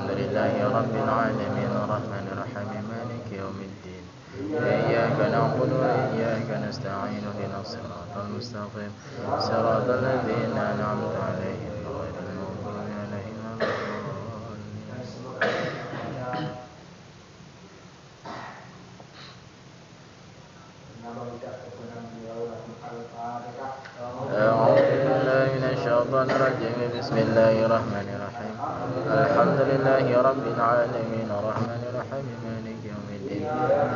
Alhamdulillahi Rabbil Alamin Ar-Rahmanir Rahim Maliki Yawmiddin Iyyaka na'budu wa iyyaka nasta'in Ihdinas siratal mustaqim Siratal ladzina an'amta 'alaihim ghairil maghdubi 'alaihim أعوذ بالله من الشيطان الرجيم بسم الله الرحمن الرحيم الحمد لله رب العالمين الرحمن الرحيم مالك يوم الدين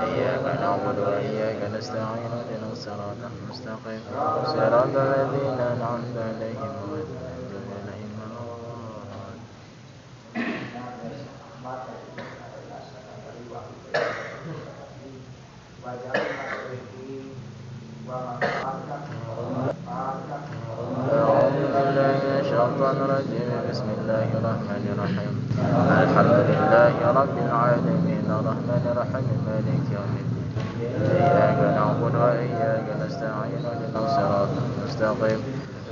إياك نعبد وإياك نستعين اهدنا الصراط المستقيم صراط الذين أنعمت عليهم غير المغضوب عليهم ولا الضالين أعوذ بالله من الشيطان الرجيم بسم الله الرحمن الرحيم الحمد لله رب العالمين الرحمن الرحيم مالك يوم الدين إياك نعبد وإياك نستعين اهدنا الصراط المستقيم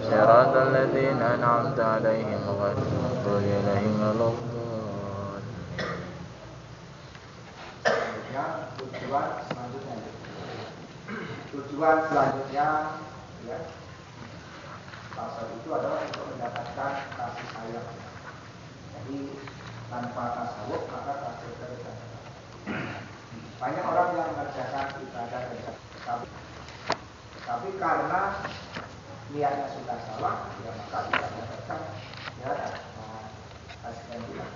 صراط الذين أنعمت عليهم غير المغضوب عليهم ولا الضالين. Tujuan selanjutnya ya, pasal itu adalah untuk mendapatkan kasih sayang. Jadi tanpa tasawuf maka kasih sayang. Banyak orang yang mengerjakan ibadah dan tapi karena niatnya sudah salah, ya maka tidak mendapatkan ya kasih sayang kita.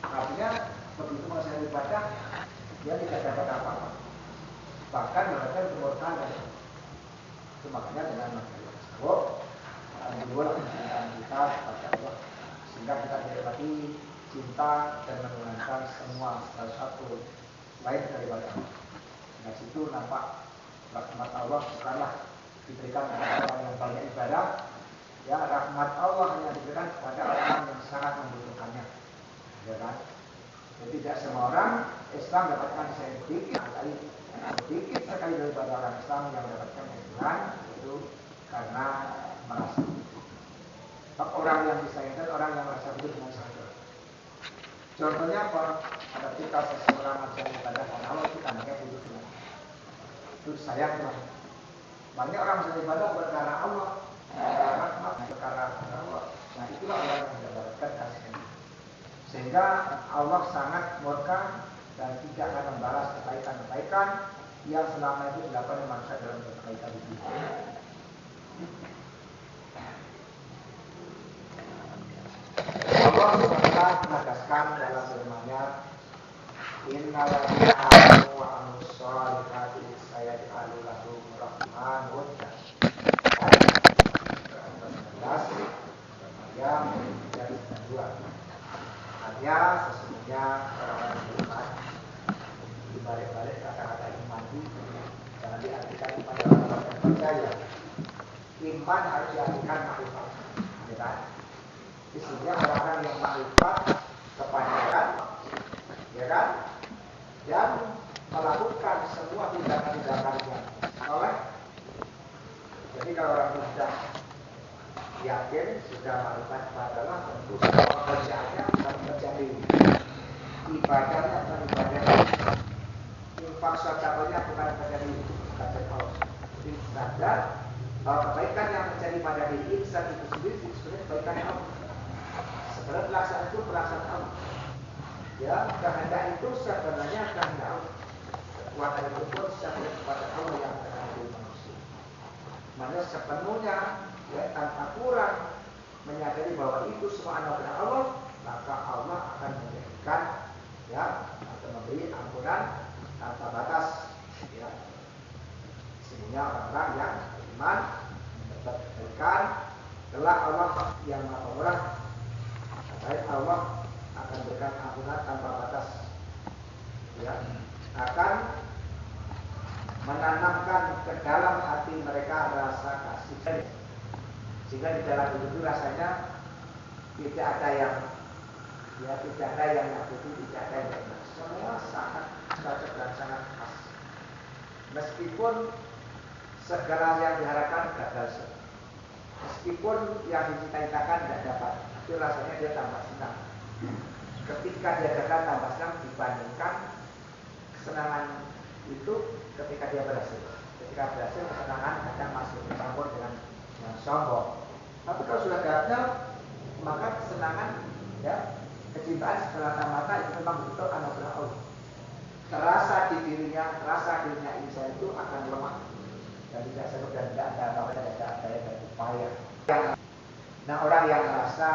Artinya begitu melaksanakan ibadah, dia tidak dapat apa-apa. Bahkan mendapatkan kemurkaan dari itu. Makanya dengan makhluk tasawuf timbul kecintaan kita kepada Allah, sehingga kita didapati cinta dan menurunkan semua sesuatu lain daripada Allah. Dari situ nampak rahmat Allah bukanlah diberikan kepada orang yang banyak ibadah, ya rahmat Allah hanya diberikan kepada orang yang sangat membutuhkannya, ya kan? Jadi tidak semua orang Islam dapatkan sedikit sekali daripada orang Islam yang mendapatkan kebenaran itu karena merasa. Orang yang disayangkan orang yang merasa butuh dengan saja. Contohnya apa? Ketika seseorang menjadi ibadah karena Allah kita hanya butuh dengan itu sayang Tuhan. Banyak orang menjadi ibadah karena Allah, karena Allah. Nah itulah orang yang mendapatkan kasih. Sehingga Allah sangat murka dan tidak akan membalas kebaikan-kebaikan yang selama itu dilakukan oleh manusia dalam kebaikan itu. Allah SWT menegaskan dalam firman-Nya, Innalladzina amanu wa 'amilus shalihati sayaj'alu lahum rahmanun wudda. Yang menjadi kedua. Artinya sesungguhnya orang-orang beriman dibalik-balik kata-kata iman itu jangan diartikan pada orang yang percaya. Iman harus diartikan makrifat, ya kan? Sesungguhnya orang-orang yang makrifat kepada Allah, ya kan? Dan melakukan semua tindakan-tindakan yang soleh. Jadi kalau orang sudah yakin, sudah makrifat kepada Allah, tentu pekerjaannya akan menjadi ibadahnya akan ibadah. Infak sedekahnya bukan menjadi ibadah Allah. Jadi sadar bahwa kebaikan yang menjadi pada diri insan itu sendiri sebenarnya kebaikan Allah. Sebenarnya pelaksanaan itu pelaksanaan Allah. Ya, kehendak itu sebenarnya kehendak Allah. Kekuatan itu pun sebenarnya kepada Allah yang akan menjadi manusia. Maknanya sepenuhnya ya, tanpa kurang menyadari bahwa itu semua anugerah Allah, maka Allah akan menjadikan ya atau memberi ampunan tanpa batas ya. Sehingga orang-orang yang beriman dapat kebaikan kelak Allah yang Maha Pemurah, baik Allah akan berikan ampunan tanpa batas ya, akan menanamkan ke dalam hati mereka rasa kasih. Sehingga di dalam itu rasanya tidak ada yang ya, tidak ada yang nyakiti, tidak ada yang enak. Semua sangat cocok dan sangat khas. Meskipun segala yang diharapkan gagal, meskipun yang dicita-citakan tidak dapat, itu rasanya dia tambah senang. ketika dia gagal tambah senang dibandingkan kesenangan itu ketika dia berhasil. Ketika berhasil kesenangan kadang masih bercampur dengan sombong. Tapi kalau sudah gagal, maka kesenangan, ya, kecintaan semata-mata itu memang betul anugerah Allah. Terasa di dirinya insan itu akan lemah dan tidak sanggup dan tidak ada daya dan upaya. Nah, orang yang merasa,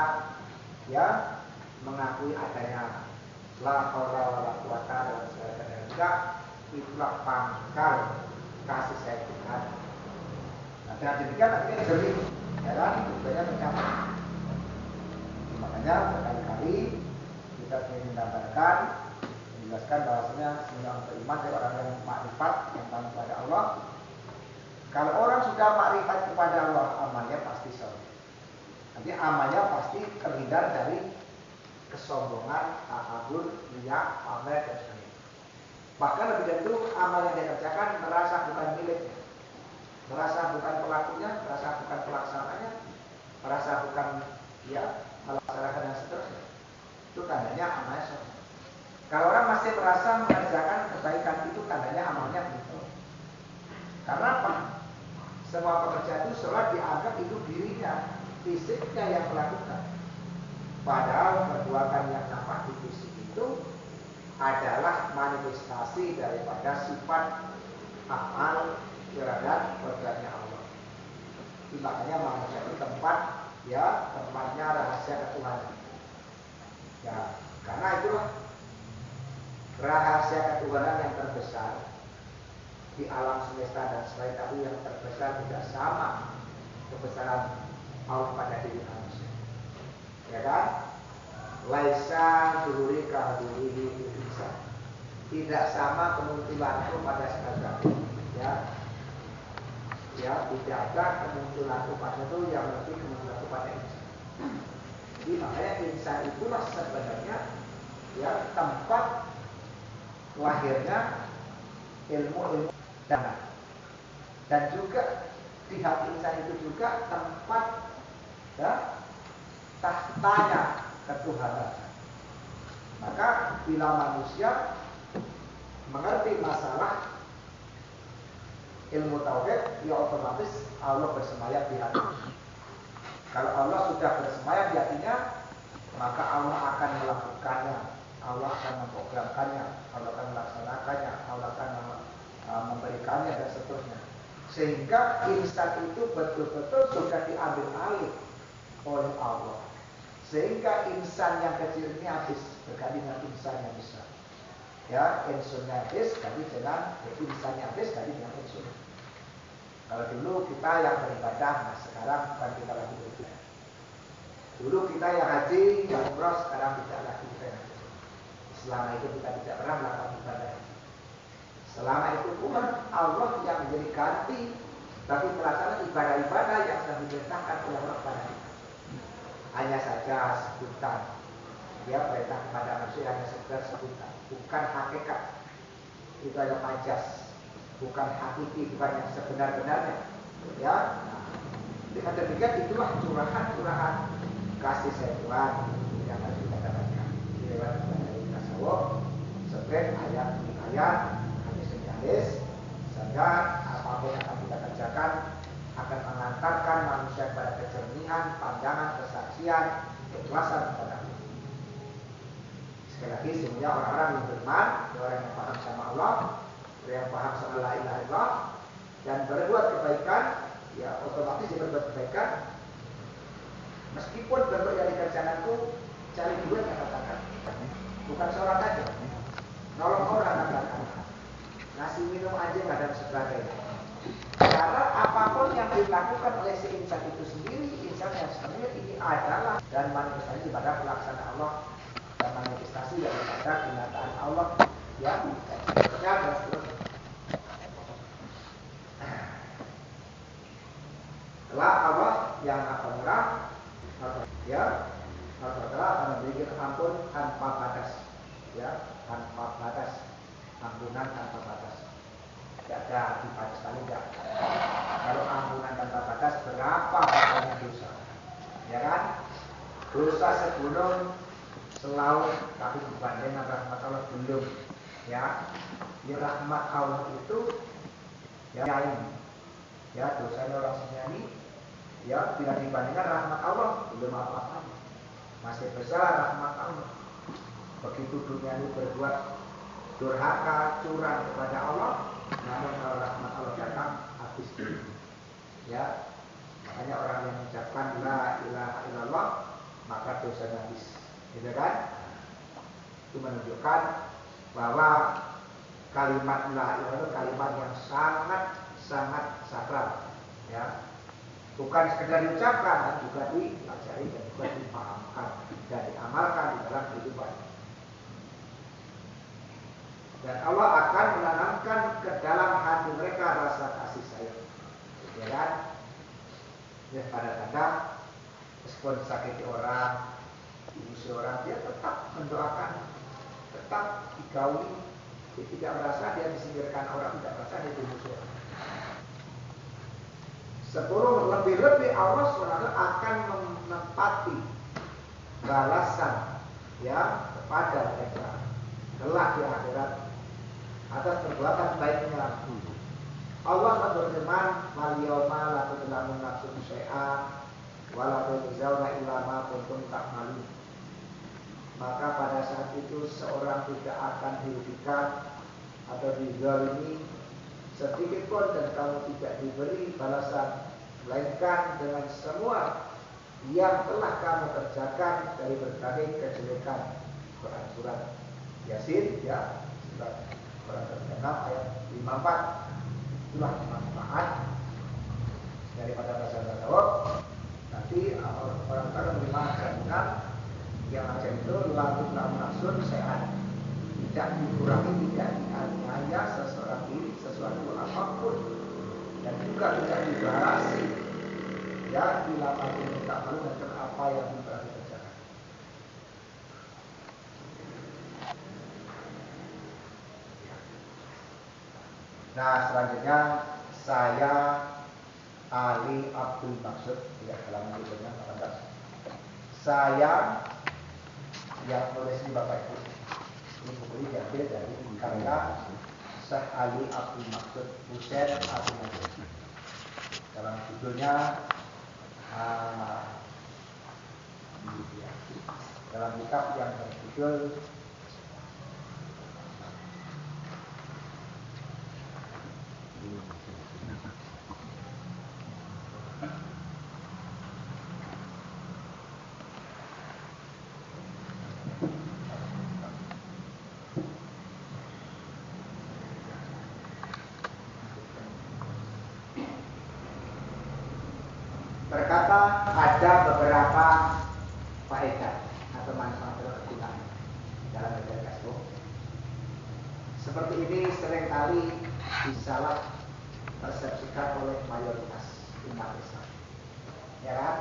ya, mengakui adanya la haula wala quwata dan segala itulah pangkal kasih sayang Tuhan. Nah, dengan demikian akhirnya jernih, ya kan, tujuannya tercapai. Makanya berkali-kali kita ingin menggambarkan, menjelaskan bahwasanya semua orang beriman adalah orang yang makrifat yang tahu kepada Allah. Kalau orang sudah makrifat kepada Allah, amalnya pasti soleh. Nanti amalnya pasti terhindar dari kesombongan, takabur, riya, pamer dan sebagainya. Bahkan lebih dari itu, amal yang dia kerjakan merasa bukan miliknya, merasa bukan pelakunya, merasa bukan pelaksananya, merasa bukan, ya, melaksanakan dan seterusnya. Itu tandanya amalnya soleh. Kalau orang masih merasa mengerjakan kebaikan, itu tandanya amalnya betul. Karena apa? Semua pekerjaan itu sholat dianggap itu dirinya, fisiknya yang melakukan. Padahal perbuatan yang nampak di fisik itu adalah manifestasi daripada sifat amal terhadap perbuatannya Allah. Itu makanya manusia itu tempatnya rahasia ketuhanan. Ya, karena itulah rahasia ketuhanan yang terbesar di alam semesta dan selain itu yang terbesar tidak sama kebesaran Allah pada diri manusia. Ya kan? Laisa duhuri kahadurihi bisa. Tidak sama kemunculanku pada sesuatu. Ya. Ya, tidak ada kemunculanku pada itu yang lebih kemunculanku pada insan. Jadi makanya insan itulah sebenarnya, ya, tempat lahirnya ilmu dan juga di hati insan itu juga tempat, ya, tahtanya ketuhanan. Maka bila manusia mengerti masalah ilmu tauhid, ya otomatis Allah bersemayam di hati. Kalau Allah sudah bersemayam di hatinya, maka Allah akan melakukannya, Allah akan memprogramkannya, Allah akan melaksanakannya, Allah akan memberikannya dan seterusnya. Sehingga insan itu betul-betul sudah diambil alih oleh Allah. Sehingga insan yang kecil ini habis berganti dengan insan yang besar. Ya, insunnya habis ganti dengan insan yang habis ganti dengan insun. Kalau dulu kita yang beribadah, nah sekarang bukan kita lagi beribadah. Dulu kita yang haji, yang umrah, sekarang tidak lagi kita yang haji. Selama itu kita tidak pernah melakukan ibadah. Selama itu pun Allah yang menjadi ganti bagi pelaksanaan ibadah-ibadah yang sudah diperintahkan oleh Allah kepada kita. Hanya saja sebutan, dia perintah kepada manusia hanya sekedar sebutan, bukan hakikat. Itu adalah majas, bukan hakiki, bukan yang sebenar-benarnya. Ya, dengan demikian itulah curahan-curahan kasih sayang Tuhan yang harus kita dapatkan di lewat dari tasawuf, sebagai ayat demi ayat, hadis demi hadis, sehingga apapun yang akan kita kerjakan akan mengantarkan manusia kepada kejernihan, pandangan, kesaksian, keikhlasan kepada Allah. Sekali lagi, semuanya orang-orang yang beriman, orang yang paham sama Allah, orang yang paham sama la ilaha illallah, dan berbuat kebaikan, ya otomatis dia berbuat kebaikan. Meskipun bentuk yang dikerjakanku cari duit yang katakan, bukan seorang saja, nolong orang katakan, ngasih minum aja dan sebagainya. Karena apapun yang dilakukan oleh si insan itu sendiri, insan yang sendiri ini adalah dan manifestasi pada pelaksanaan Allah dan manifestasi daripada kenyataan Allah yang terjadi seterusnya. Setelah Allah yang akan murah, ya, Allah akan memberikan ampun tanpa batas, ya, tanpa batas, ampunan tanpa batas. Tidak ada dibatas kali enggak. Kalau ampunan tanpa batas berapa banyak dosa, ya kan? Dosa segunung selalu, tapi dibandingkan rahmat Allah belum. Ya, rahmat Allah itu ya ini, ya dosanya orang senyani, ya bila dibandingkan rahmat Allah belum apa-apa, masih besar rahmat Allah. Begitu dunia ini berbuat durhaka, curang kepada Allah, namun kalau rahmat Allah datang habis dulu. Ya, makanya orang yang mengucapkan la ilaha illallah maka dosanya habis, gitu kan? Itu menunjukkan bahwa kalimat la ilaha illallah kalimat yang sangat sakral, ya. Bukan sekedar diucapkan, juga dipelajari dan juga dipahamkan dan diamalkan di dalam kehidupan. Dan Allah akan menanamkan ke dalam hati mereka rasa kasih sayang, ya kan? Ya, kadang-kadang meskipun sakiti orang, dimusuhi orang, dia tetap mendoakan, tetap digauli, dia tidak merasa dia disingkirkan orang, tidak merasa dia dimusuhi. Sepuluh lebih-lebih Allah SWT akan menempati balasan ya kepada mereka kelak di akhirat atas perbuatan baiknya. Allah berfirman, "Wal yauma la tudlamu nafsun syai'a wa la tujzauna illa ma kuntum ta'malun." Maka pada saat itu seorang tidak akan dirugikan atau dizalimi sedikit pun dan kamu tidak diberi balasan melainkan dengan semua yang telah kamu kerjakan dari berbagai kejelekan. Quran surat Yasin ya, surat Quran 6 ayat 54. Itulah manfaat daripada bahasa tasawuf. Nanti orang menerima jaminan yang ada itu lalu nafsun sehat, tidak dikurangi, tidak dianiaya seseorang diri sesuatu apapun, dan juga tidak dibarasi ya bila masih tak perlu dengan apa yang telah dikerjakan. Nah, selanjutnya saya Ali Abdul Maksud ya, halaman berikutnya 18. Saya yang nulis ini Bapak Ibu. Ini buku ini diambil dari karya Syekh Ali Abdul Maksud Husain Abdul Maksud. Dalam judulnya dalam kitab yang berjudul berkata ada beberapa faedah atau manfaat kegunaan dalam belajar Facebook. Seperti ini seringkali disalah persepsikan oleh mayoritas umat Islam. Ya kan?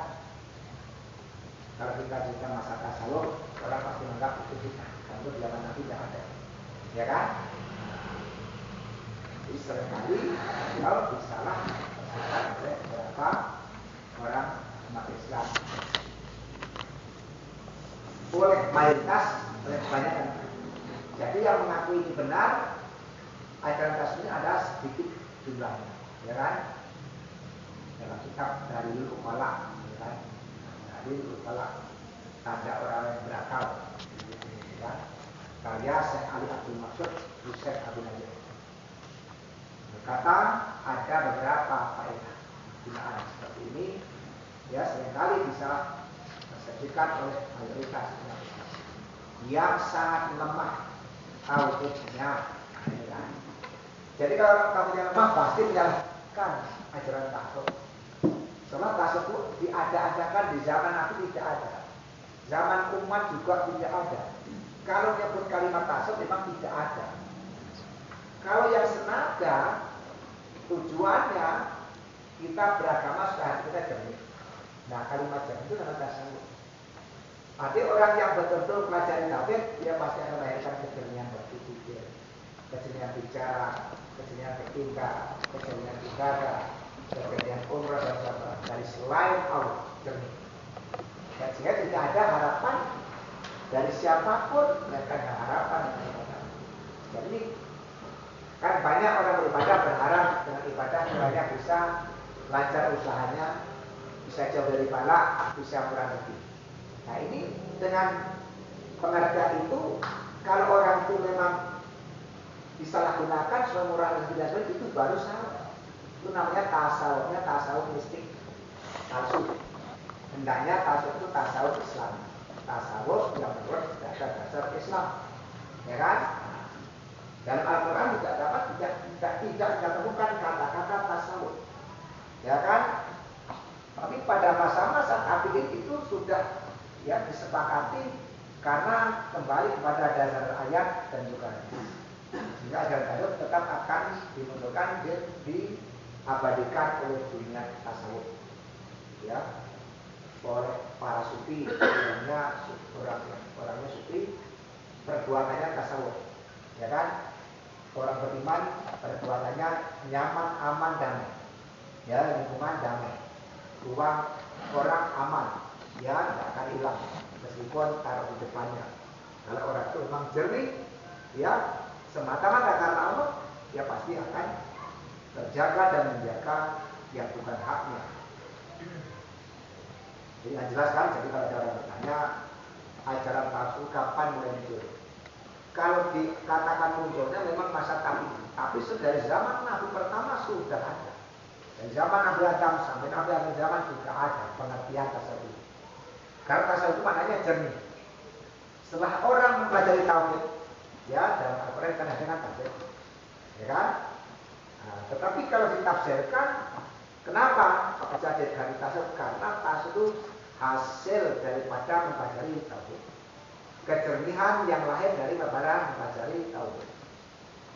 Kalau kita cerita masa tasawuf, orang pasti menganggap itu kita. Kalau di zaman Nabi tidak ada. Ya kan? Jadi seringkali kalau disalah persepsikan oleh beberapa orang umat Islam, oleh mayoritas, oleh kebanyakan. Jadi yang mengakui ini benar, ajaran tasawuf ada sedikit jumlahnya, ya kan? Dalam kitab dari Ukala, ya kan? Dari Ukala, tanda orang yang berakal, ya kan? Karya Syekh Ali Abdul Maksud Husain Abdul Najib. Berkata ada beberapa faedah gunaan seperti ini, ya seringkali bisa persepsikan oleh mayoritas umat Islam yang sangat lemah tauhidnya. Jadi kalau tauhidnya lemah pasti menyalahkan ajaran tasawuf. Soalnya tasawuf diada-adakan di zaman Nabi tidak ada, zaman umat juga tidak ada. Kalau nyebut kalimat tasawuf memang tidak ada. Kalau yang senada tujuannya kita beragama supaya kita jernih. Nah, kalimat jernih itu namanya tasawuf. Artinya orang yang betul-betul pelajari tauhid, dia pasti akan melahirkan kejernihan berpikir, kejernihan bicara, kejernihan bertindak, kejernihan ibadah, kejernihan umrah dan sebagainya dari selain Allah jernih. Dan sehingga tidak ada harapan dari siapapun mereka ada harapan kepada. Jadi kan banyak orang beribadah berharap dengan ibadah supaya bisa lancar usahanya, bisa jauh dari balak, bisa murah rezeki. Nah ini dengan pengertian itu, kalau orang itu memang disalahgunakan supaya murah rezeki dan sebagainya, itu baru salah. Itu namanya tasawuf mistik palsu. Hendaknya tasawuf itu tasawuf Islam, tasawuf yang menurut dasar Islam, ya kan? Dalam Al-Quran juga dapat tidak ditemukan kata-kata tasawuf, ya kan? Tapi pada masa-masa tabi'in itu sudah ya disepakati karena kembali kepada dasar ayat dan juga hadis. Sehingga ajaran tetap akan dimunculkan, diabadikan oleh dunia tasawuf, ya, oleh para sufi. Orangnya sufi, perbuatannya tasawuf, ya kan? Orang beriman perbuatannya nyaman, aman, damai, ya, lingkungan damai, orang aman, ya, tidak akan hilang meskipun taruh di depannya. Kalau orang itu memang jernih, ya, semata-mata karena Allah, dia pasti akan terjaga dan menjaga yang bukan haknya. Jadi nggak jelas kan? Jadi kalau ada orang bertanya ajaran palsu kapan mulai muncul? Kalau dikatakan munculnya memang masa tapi dari zaman Nabi pertama sudah ada. Dari zaman Nabi Adam sampai Nabi akhir zaman juga ada pengertian tasawuf. Karena tasawuf itu maknanya jernih. Setelah orang mempelajari tauhid, ya, dalam Al-Quran kan ada dengan tafsir, ya kan? Nah, tetapi kalau ditafsirkan, kenapa bisa jadi dari tasawuf? Karena tasawuf itu hasil daripada mempelajari tauhid. Kejernihan yang lahir dari mempelajari tauhid.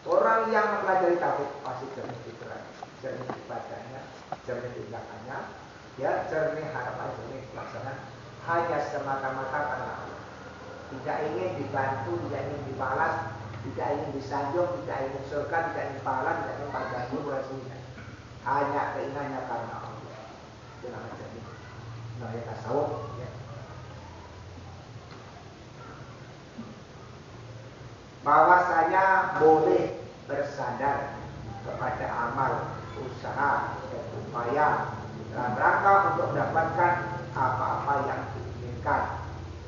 Orang yang mempelajari tauhid pasti jernih pikiran, jernih ibadahnya, jernih tindakannya, ya, jernih harapan, jernih pelaksanaan, hanya semata-mata karena Allah. Tidak ingin dibantu, tidak ingin dibalas, tidak ingin disanjung, tidak ingin surga, tidak ingin pahala, tidak ingin panggilan rasanya. Hanya keinginannya karena Allah. Itu namanya jernih. Namanya tasawuf, ya. Bahwasanya boleh bersandar kepada amal, usaha, dan upaya dalam rangka untuk mendapatkan apa-apa yang diinginkan,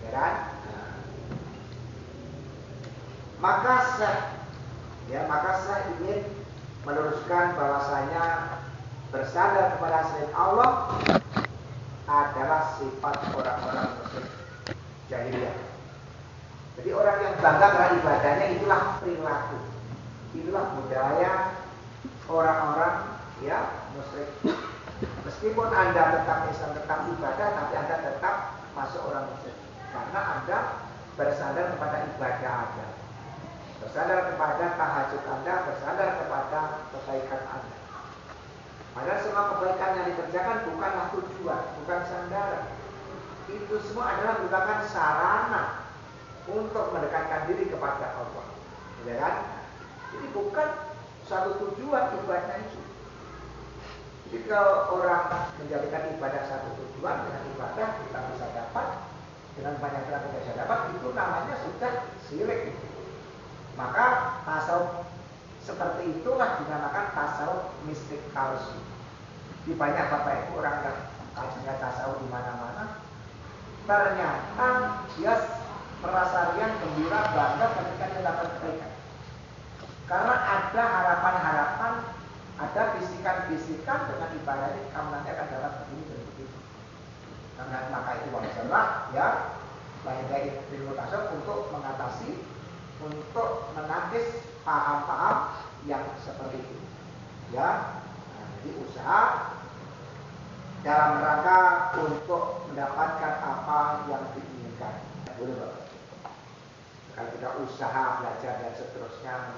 ya kan? Maka saya ingin meluruskan bahwasanya bersandar kepada selain Allah adalah sifat orang-orang musyrik jahiliyah. Jadi orang yang bangga dengan ibadahnya itulah perilaku, itulah budaya orang-orang, ya, musyrik. Meskipun Anda tetap Islam, tetap ibadah, tapi Anda tetap masuk orang musyrik karena Anda bersandar kepada ibadah Anda, bersandar kepada tahajud Anda, bersandar kepada kebaikan Anda. Padahal semua kebaikan yang dikerjakan bukanlah tujuan, bukan sandaran. Itu semua adalah merupakan sarana untuk mendekatkan diri kepada Allah, ya kan? Jadi bukan satu tujuan ibadah itu. Jadi kalau orang menjadikan ibadah satu tujuan, dengan ibadah kita bisa dapat, dengan banyak cara kita bisa dapat, itu namanya sudah syirik. Maka tasawuf seperti itulah dinamakan tasawuf mistik palsu. Di banyak bapak ibu orang yang kajian tasawuf di mana-mana, ternyata dia merasa riang, gembira, bangga ketika dia dapat kebaikan. Karena ada harapan-harapan, ada bisikan-bisikan dengan ibadah ini kamu nanti akan dapat begini dan begitu. Karena maka itu wajarlah, ya, baik ilmu tasawuf untuk mengatasi, untuk menangkis paham-paham yang seperti itu, ya. Nah, jadi usaha dalam rangka untuk mendapatkan apa yang diinginkan. Boleh, Bapak. Kalau kita usaha, belajar dan seterusnya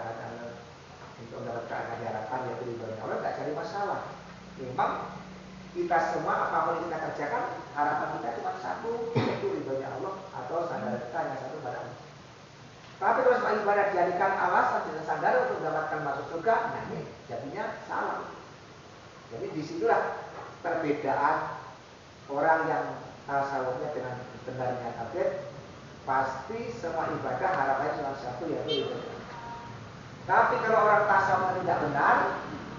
untuk mendapatkan harapan yang beribadah Allah, tidak cari masalah. Memang kita semua apapun yang kita kerjakan, harapan kita cuma satu, yaitu ridhonya Allah atau sandaran kita hanya satu pada Allah. Tapi kalau semua ibadah dijadikan alasan dan sandaran untuk mendapatkan masuk surga, nah ini jadinya salah. Jadi disitulah perbedaan orang yang tasawufnya dengan benarnya tauhid Pasti semua ibadah harapannya cuma satu, yaitu ridhonya. Tapi kalau orang tasawuf tidak benar,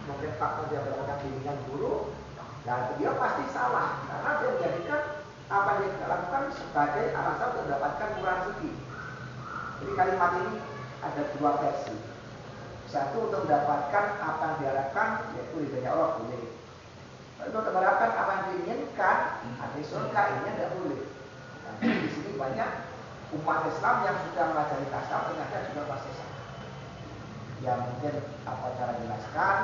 mungkin faktor dia melakukan bimbingan guru, dan dia pasti salah karena dia menjadikan apa yang dia lakukan sebagai alasan untuk mendapatkan murah rezeki. Jadi kalimat ini ada dua versi. Satu untuk mendapatkan apa yang diharapkan, yaitu ridhonya Allah, boleh. Untuk mendapatkan apa yang diinginkan, arti surga ini tidak boleh. Nah, di sini banyak umat Islam yang sudah mempelajari tasawuf ternyata juga pasti salah. Ya mungkin apa cara jelaskan,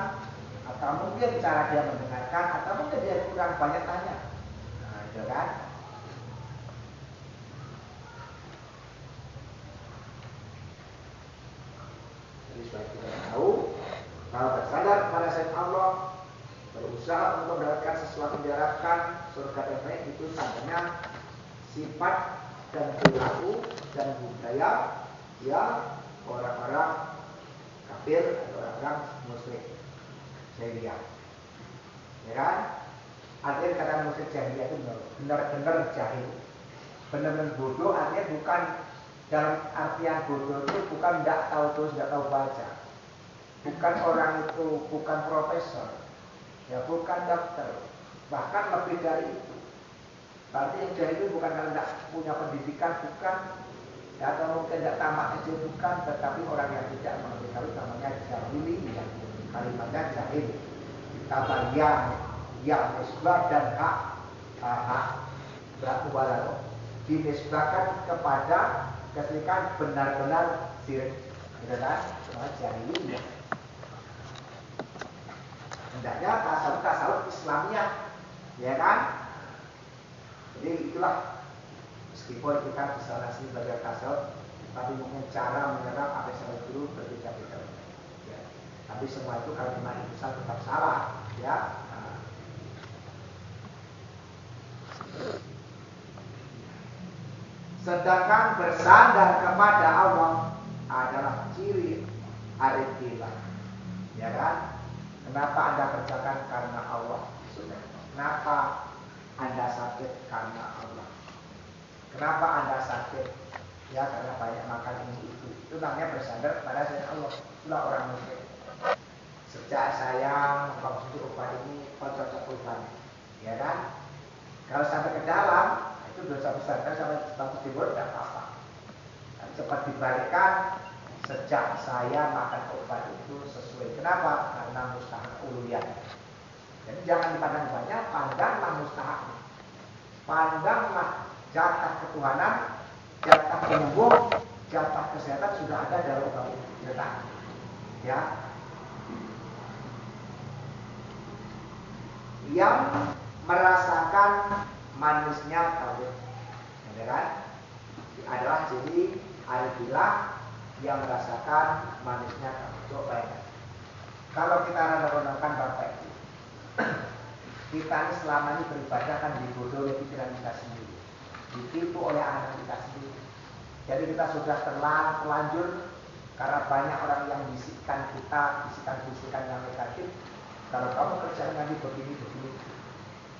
atau mungkin cara dia mendengarkan, atau mungkin dia kurang banyak tanya. Nah, itu kan. Jadi supaya kita tahu kalau bersandar kepada selain Allah, berusaha untuk mendapatkan sesuatu yang diharapkan, surga dan baik, itu tandanya sifat dan perilaku dan budaya yang orang-orang kafir atau orang-orang musyrik jahiliyah. Ya kan? Artinya kata musyrik jahiliyah itu benar-benar jahil, benar-benar bodoh. Artinya bukan dalam artian bodoh itu bukan tidak tahu tulis, tidak tahu baca, bukan orang itu bukan profesor, ya bukan dokter, bahkan lebih dari itu. Berarti yang jahil itu bukan karena tidak punya pendidikan, bukan, ya, atau mungkin tidak tamat aja, bukan, tetapi orang yang tidak mengetahui namanya jahili, ya. Kalimatnya jahil. Ditambah yang nisbah dan hak berlaku walau dinisbahkan kepada keselikan benar-benar syirik, gitu kan? Namanya jahili, ya. Hendaknya tasawuf Islamiyah, ya kan? Jadi itulah, meskipun kita bisa nasi belajar tasawuf, tapi mungkin cara menyerap apa yang dulu berbeda-beda. Ya. Tapi semua itu kalau cuma itu tetap salah, ya. Nah. Sedangkan bersandar kepada Allah adalah ciri arifillah, ya kan? Kenapa Anda kerjakan karena Allah? Sudah. Kenapa Anda sakit karena Allah? Kenapa Anda sakit? Ya karena banyak makan ini itu. Itu namanya bersandar kepada selain Allah. Itulah orang musyrik. Sejak saya mengkonsumsi obat ini, cocok obatnya, ya kan? Kalau sampai ke dalam, itu dosa besar. Kalau sampai status timur, tidak apa-apa. Cepat dibalikkan. Sejak saya makan obat itu sesuai. Kenapa? Karena mustahak uluhiyah. Jadi jangan dipandang banyak, pandanglah mustahak. Pandanglah jatah ketuhanan, jatah penyembuh, jatah kesehatan sudah ada dalam obat itu. Ya. Yang merasakan manisnya tauhid, ya kan? Adalah jadi alhamdulillah yang merasakan manisnya tauhid. Coba ya. Kalau kita renung-renungkan Bapak Ibu, kita ini selama ini beribadah kan dibodoh oleh pikiran kita sendiri, ditipu oleh anak kita sendiri. Jadi kita sudah terlanjur karena banyak orang yang bisikkan kita, bisikan-bisikan yang negatif. Kalau kamu kerjaan nanti begini.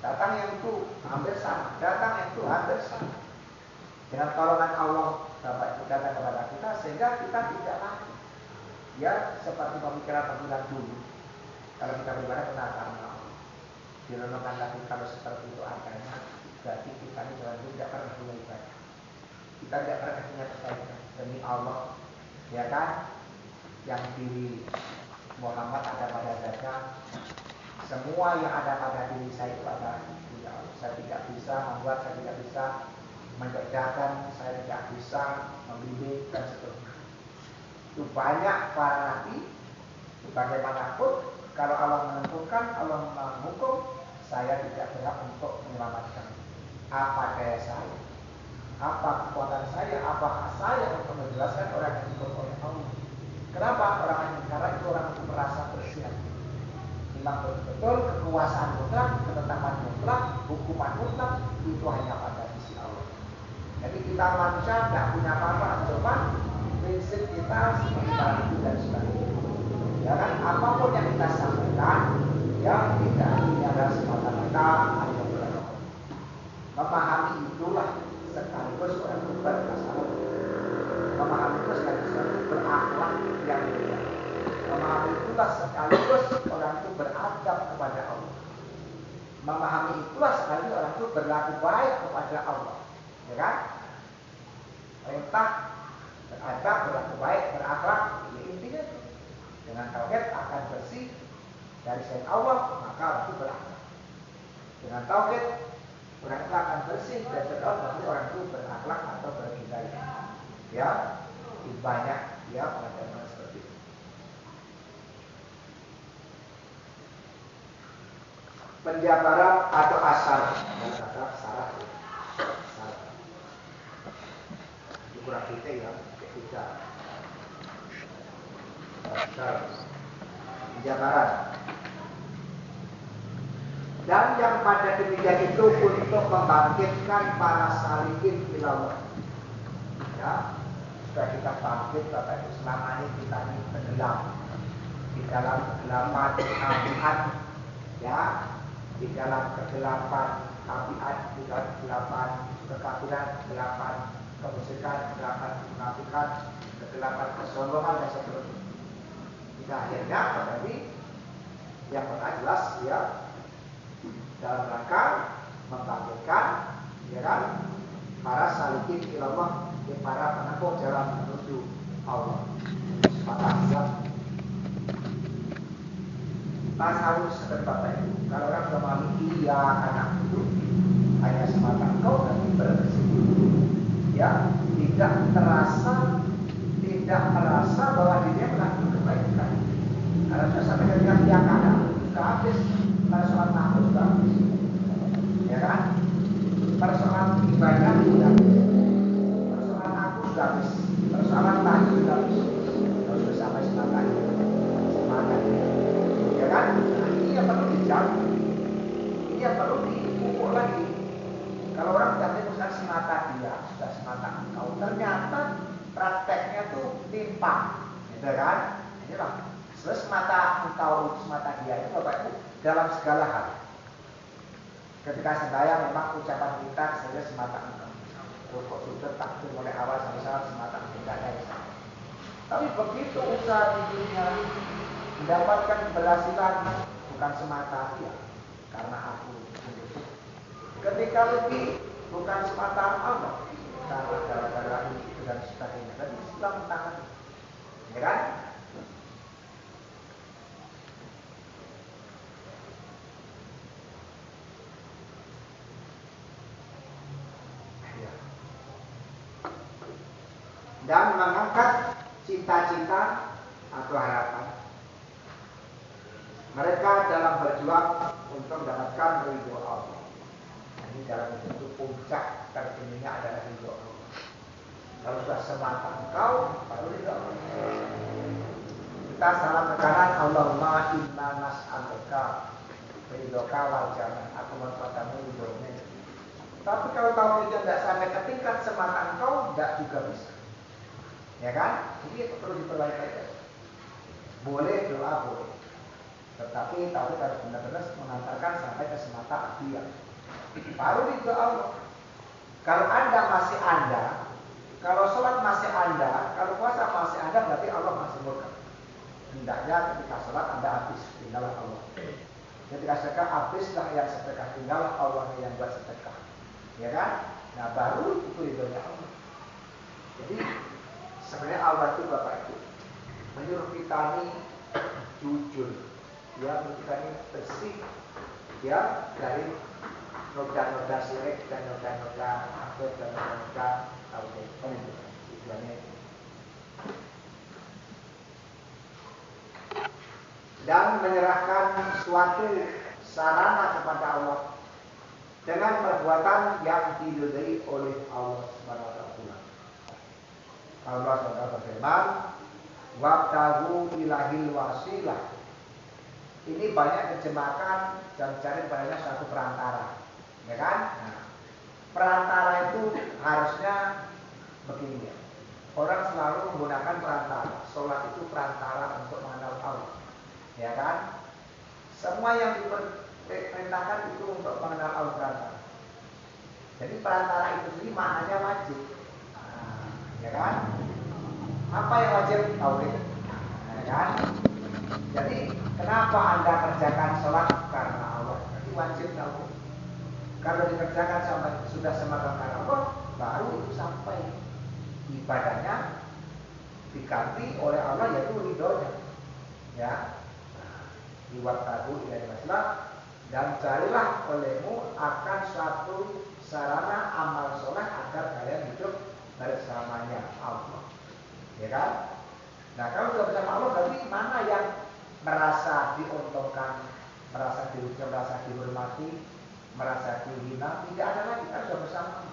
Datang yang itu hampir sama, datang yang itu hampir sama. Dengan tolongan Allah, Bapak Ibu datang kepada kita, sehingga kita tidak lagi, ya seperti pemikiran dulu. Kalau kita beribadah karena Allah, direnungkan lagi kalau seperti itu adanya, berarti kita ini jalan tidak pernah punya ibadah. Kita tidak pernah punya kebaikan demi Allah, ya kan? Yang diri Muhammad ada pada dada. Semua yang ada pada diri saya itu adalah ya Allah. Saya tidak bisa membuat, saya tidak bisa mengerjakan, saya tidak bisa membimbing dan seterusnya. Itu banyak para nabi. Bagaimanapun kalau Allah menentukan, Allah menghukum, saya tidak berhak untuk menyelamatkan. Apa daya saya? Apa kekuatan saya? Apa hak saya untuk menjelaskan orang yang dihukum oleh Allah? Kenapa? Orang yang karena itu orang yang merasa bersiap. Memang betul kekuasaan mutlak, ketetapan mutlak, hukuman mutlak itu hanya pada sisi Allah. Jadi kita manusia tidak punya apa-apa, cuma prinsip kita seperti itu dan sebagainya. Ya kan, apapun yang kita sampaikan, yang tidak ini adalah semata-mata hanya berdoa. Memahami itulah sekaligus orang itu bertasawuf. Memahami itu sekaligus orang itu berakhlak yang mulia. Memahami itulah sekaligus orang itu beradab kepada Allah. Memahami itulah sekaligus orang itu berlaku baik kepada Allah. Ya kan? Perintah beradab, berlaku baik, berakhlak. Ya intinya itu. Dengan tauhid akan bersih dari selain Allah, maka orang itu berakhlak. Dengan tauhid orang itu akan bersih dan berdoa berarti orang itu berakhlak atau berhidayah. Ya, banyak ya pelajaran seperti itu. Penjabaran atau asal dan kata syarat. Itu kurang detail ya, ketiga. Asal. Penjabaran. Dan yang pada ketiga itu untuk membangkitkan para salikin ilallah. Ya, sudah kita bangkit Bapak Ibu, selama ini kita ini tenggelam di dalam kegelapan tabiat, ya, di dalam kegelapan tabiat, di dalam kegelapan kekafiran, kegelapan kemusyrikan, kegelapan kemunafikan, kegelapan kesombongan dan seterusnya. Hingga akhirnya pada ini yang pertama jelas ya, dalam rangka membangkitkan ya kan para salikin ilallah, para penempuh jalan menuju Allah. Maka tasawuf seperti Bapak Ibu, kalau orang sudah memahami iya anak itu hanya semata engkau dan bersekutu, ya, tidak merasa bahwa dirinya melakukan kebaikan. Kalau sudah sampai ketika iya anak sudah habis, persoalan nafsu sudah habis, ya kan? Persoalan ibadah sudah habis, persoalan aku sudah habis, persoalan tadi sudah habis. Kalau sudah sampai semangat, ya kan? Nah, ini yang perlu dijawab, ini yang perlu dipupuk lagi. Kalau orang sudah memutuskan semata dia, sudah semata engkau, ternyata prakteknya tuh timpang, gitu kan? Inilah. Terus semata engkau, semata dia itu Bapak Ibu dalam segala hal. Ketika sedaya memang ucapan kita saja semata engkau. Rukuk sujud takbir mulai awal sampai salam semata engkau, tidak ada yang sama. Tapi begitu usaha di dunia mendapatkan keberhasilan bukan semata dia, karena aku sendiri. Ketika lebih bukan semata Allah, karena gara-gara itu dan sebagainya. Dan Islam tangan, ya kan? Dan mengangkat cita-cita atau harapan mereka dalam berjuang untuk mendapatkan ridho Allah. Ini dalam bentuk puncak tertingginya adalah ridho Allah. Kalau sudah semata engkau, baru ridho Allah. Kita salam ke kanan, Allahumma inna nas'aluka ridhoka wal jannah. Aku memintamu ridhonya. Tapi kalau tauhidnya tidak sampai ke tingkat semata engkau, tidak juga bisa. Ya kan? Ini perlu diperbaiki. Boleh doa boleh, tetapi tauhid harus benar-benar mengantarkan sampai ke semata dia. Baru ridho Allah. Kalau kalau sholat masih Anda, kalau puasa masih Anda, berarti Allah masih murka. Hendaknya ketika sholat Anda habis, tinggallah Allah. Ketika sedekah habislah yang sedekah, tinggallah Allah yang buat sedekah. Ya kan? Nah baru itu ridhonya Allah. Jadi sebenarnya Allah itu Bapak Ibu menyuruh kita ini jujur, ya, menyuruh kita ini bersih, ya, dari noda-noda syirik dan noda-noda akhir dan noda tauhid. Tujuannya dan menyerahkan suatu sarana kepada Allah dengan perbuatan yang diridhai oleh Allah Subhanahu wa taala. Allah SWT berfirman, wabtahu ilahil wasilah. Ini banyak terjemahkan dan cari padanya satu perantara, ya kan? Nah, perantara itu harusnya begini ya. Orang selalu menggunakan perantara. Sholat itu perantara untuk mengenal Allah, ya kan? Semua yang diperintahkan itu untuk mengenal Allah perantara. Jadi perantara itu sendiri maknanya wajib. Ya kan? Apa yang wajib? Tauhid. Ya kan? Jadi kenapa Anda kerjakan sholat? Karena Allah. Jadi wajib tauhid. Kalau dikerjakan sampai sudah semakin karena Allah, baru itu sampai ibadahnya diganti oleh Allah, yaitu ridhonya. Ya. Iwatabu ilaihi wassalam, dan carilah olehmu akan suatu sarana amal soleh agar kalian hidup bersamanya Allah. Ya kan? Nah, kalau sudah bersama Allah, berarti mana yang merasa diuntungkan, merasa diuji, merasa dihormati, merasa dihina? Tidak ada lagi, kan sudah bersama.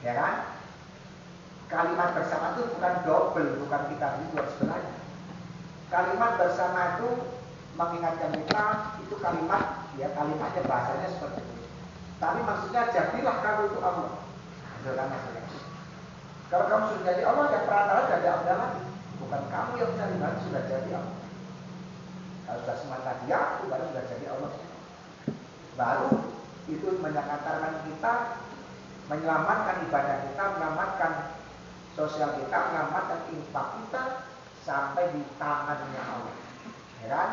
Ya kan? Kalimat bersama itu bukan double, bukan kita berdua sebelahnya. Kalimat bersama itu mengingatkan kita, itu kalimat, ya kalimatnya bahasanya seperti itu. Tapi maksudnya jadilah kamu itu Allah. Itu kan maksudnya. Kalau kamu sudah jadi Allah, yang perantara sudah ada lagi. Bukan kamu yang mencari bahan, sudah jadi Allah. Kalau sudah semata dia, itu baru sudah jadi Allah. Baru itu menyantarkan kita, menyelamatkan ibadah kita, menyelamatkan sosial kita, menyelamatkan infak kita sampai di tangannya Allah. Ya kan?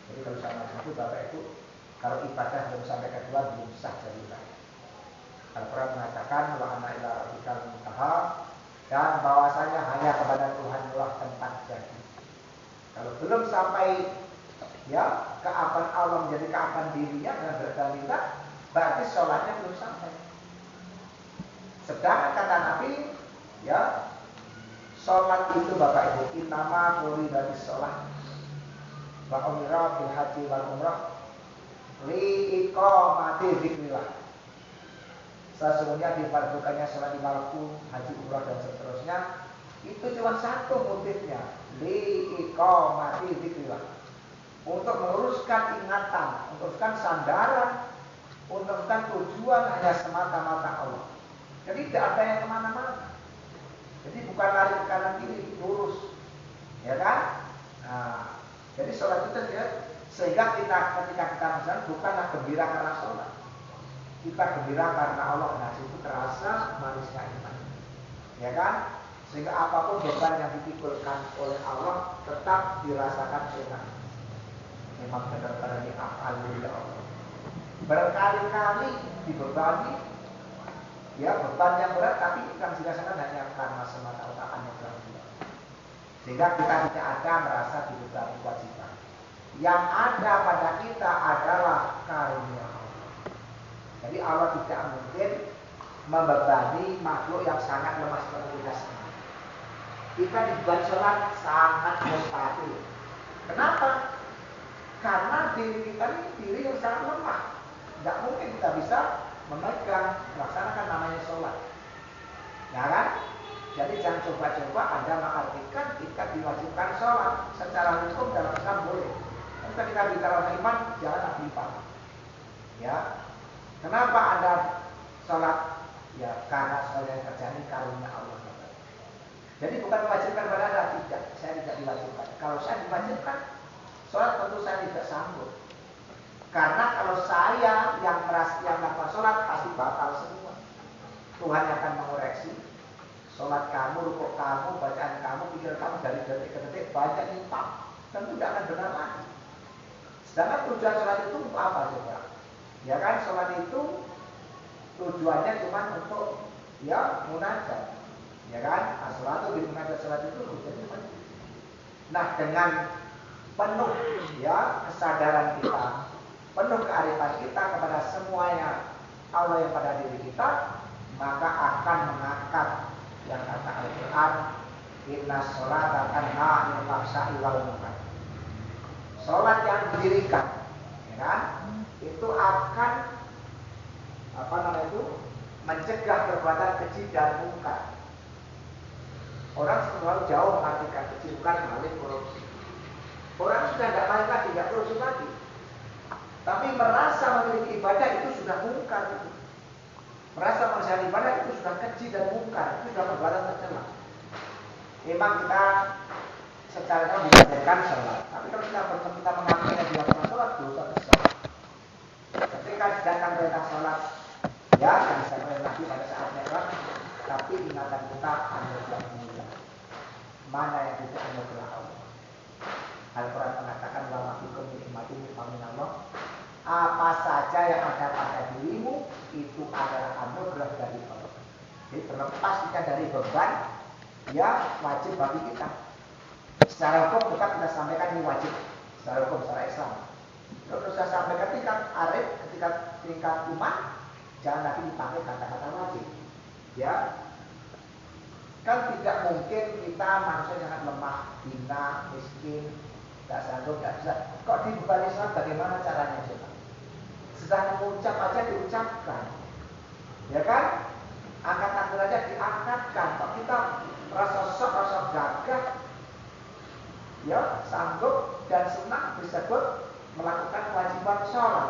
Jadi kalau sama satu Bapak itu, kalau ibadah belum sampai kedua belum sah jadi ibadah. Al-Quran mengatakan wa anna ila rabbikal muntaha, dan bahwasanya hanya kepada Tuhan lah tempat jadi. Kalau belum sampai ya keapan Allah menjadi keapan dirinya dengan berdalillah, berarti sholatnya belum sampai. Sedangkan kata Nabi, ya sholat itu Bapak Ibu, innama quribatis sholat wa umrah bil haji wal umrah li iqamati dzikrillah. Sesungguhnya difardukannya sholat di waktu haji, umrah dan seterusnya, itu cuma satu motifnya, li iqamati dzikrillah, untuk meluruskan ingatan, meluruskan sandaran, meluruskan tujuan hanya semata-mata Allah. Jadi tidak ada yang kemana-mana. Jadi bukan lari ke kanan kiri, lurus, ya kan? Nah, jadi sholat itu ya, sehingga ketika kita misalnya bukanlah gembira karena sholat, kita gembira karena Allah. Nah, itu terasa manisnya iman, ya kan? Sehingga apapun beban yang dipikulkan oleh Allah tetap dirasakan enak. Memang benar-benar ini alhamdulillah Allah. Berkali-kali dibebani, ya beban yang berat, tapi yang dirasakan hanya karena semata-mata anugerah Allah. Sehingga kita tidak ada merasa dibebani kewajiban. Yang ada pada kita adalah karunia Allah. Jadi Allah tidak mungkin membebani makhluk yang sangat lemah seperti kita sendiri. Kita dibebani sholat sangat mustahil. Kenapa? Karena diri kita ini diri yang sangat lemah. Tidak mungkin kita bisa memegang, melaksanakan namanya sholat. Ya kan? Jadi jangan coba-coba Anda mengartikan kita diwajibkan sholat. Secara hukum dalam Islam boleh. Tapi ketika bicara iman, jangan lupa. Ya, kenapa Anda sholat? Ya, karena sholat yang terjadi karunia Allah. Jadi bukan diwajibkan pada Anda, tidak. Saya tidak diwajibkan. Kalau saya diwajibkan, sholat tentu saya tidak sanggup. Karena kalau saya yang melakukan sholat pasti batal semua. Tuhan akan mengoreksi sholat kamu, rukuk kamu, bacaan kamu, pikir kamu dari detik ke detik banyak nyimpang, tentu tidak akan benar lagi. Sedangkan tujuan sholat itu untuk apa coba? Ya kan, sholat itu tujuannya cuma untuk ya munajat, ya kan? As-sholatu bil munajat, sholat itu tujuannya cuma. Nah, dengan penuh ya kesadaran kita, penuh kearifan kita kepada semuanya Allah yang pada diri kita, maka akan mengangkat yang kata Al-Quran, inna sholata tanha 'anil fahsya'i wal munkar. Sholat yang didirikan, ya kan, itu akan mencegah perbuatan keji dan mungkar. Orang selalu jauh mengartikan keji, bukan maling, korupsi. Orang sudah tidak maling lagi, tidak korupsi lagi. Tapi merasa memiliki ibadah itu sudah mungkar itu. Merasa mengerjakan ibadah itu sudah keji dan mungkar, itu sudah perbuatan tercela. Memang kita secara diajarkan sholat, tapi kalau kita mengakuinya di waktu sholat, dosa besar. Ketika sedangkan perintah sholat Ya, yang disampaikan Nabi pada saat Mi'raj, tapi ingatan kita anugerah mulia. Mana yang tidak anugerah Allah? Al-Quran mengatakan wa mafikum nikmatin min Allah. Apa saja yang ada pada dirimu itu adalah anugerah dari Allah. Jadi terlepas kita dari beban, ya wajib bagi kita. Secara hukum tetap kita sampaikan ini wajib. Secara hukum, secara Islam. Kalau saya sampaikan tingkat arif, ketika tingkat iman, jangan lagi dipakai kata-kata wajib. Ya, kan tidak mungkin kita manusia sangat lemah, hina, miskin, tidak sanggup, tidak bisa. Kok di beban Islam bagaimana caranya coba? Sedang mengucap aja diucapkan, ya kan? Angkat tangan aja diangkatkan. Kok kita rasa sok, rasa gagah, ya sanggup dan senang disebut melakukan kewajiban sholat.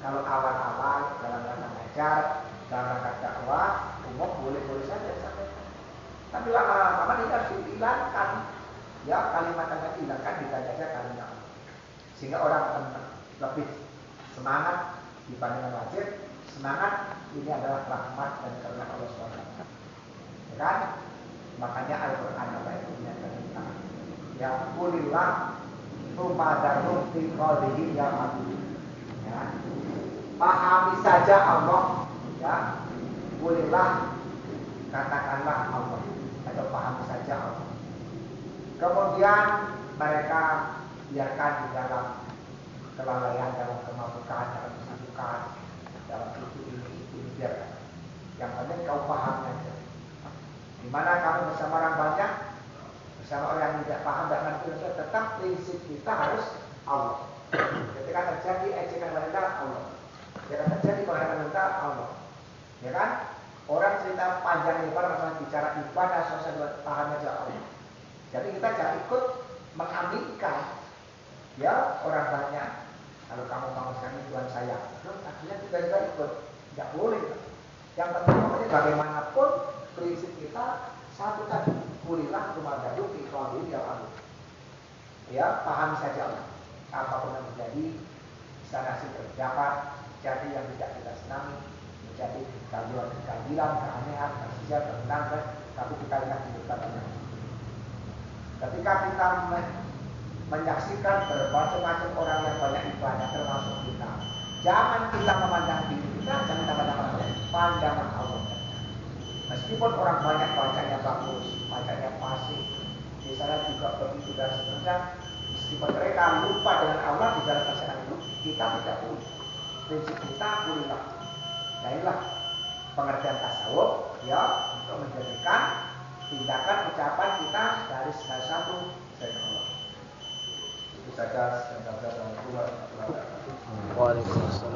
Kalau awal-awal dalam rangka ngajar, dalam rangka dakwah, umum boleh-boleh saja disampaikan. Tapi lama-lama ini harus dihilangkan, ya kalimatnya dihilangkan, diganti aja kalimat, sehingga orang lebih semangat dibandingkan wajib. Semangat ini adalah rahmat dan karunia Allah SWT. Ya kan? Makanya Al-Quran apa itu menyatakan kita, ya kulillah rumadarum fi qawlihi ya abdu. Ya. Pahami saja Allah, ya. Kulillah, katakanlah Allah, atau pahami saja Allah. Kemudian mereka biarkan di dalam kelalaian, dalam kemabukan, dalam kesibukan, dalam itu biarkan. Yang penting kau paham aja. Dimana kamu bersama orang banyak, bersama orang yang tidak paham dan mengerti, tetap prinsip kita harus Allah. Ketika terjadi ejekan wanita, Allah. Ketika terjadi pengharapan wanita, Allah. Ya kan? Orang cerita panjang lebar masalah bicara ibadah, sosial, paham aja Allah. Jadi kita jangan ikut mengaminkan, ya orang banyak. Kalau kamu bangun sekarang Tuhan saya, terus akhirnya kita juga ikut. Tidak boleh. Yang penting pokoknya bagaimanapun prinsip kita satu tadi, kulilah rumah gaduh di kolom ya Allah. Ya, pahami saja Allah. Apapun yang terjadi, sana sih terdapat, jadi yang tidak kita senangi, menjadi kegaduhan, keanehan, kesisian, kemenangan, tapi kita lihat di depan Allah. Ketika kita menyaksikan bermacam-macam orang yang banyak ibadah termasuk kita, jangan kita memandang diri kita, jangan kita memandang orang lain, pandangan Allah. Meskipun orang banyak bacanya bagus, bacanya fasih, di sana juga begitu dan seterusnya, meskipun mereka lupa dengan Allah di dalam pasangan itu, kita tidak boleh. Prinsip kita bolehlah. Nah inilah pengertian tasawuf, ya, untuk menjadikan tindakan ucapan kita dari salah satu selain Allah. Itu saja. Assalamualaikum warahmatullahi wabarakatuh. Waalaikumsalam.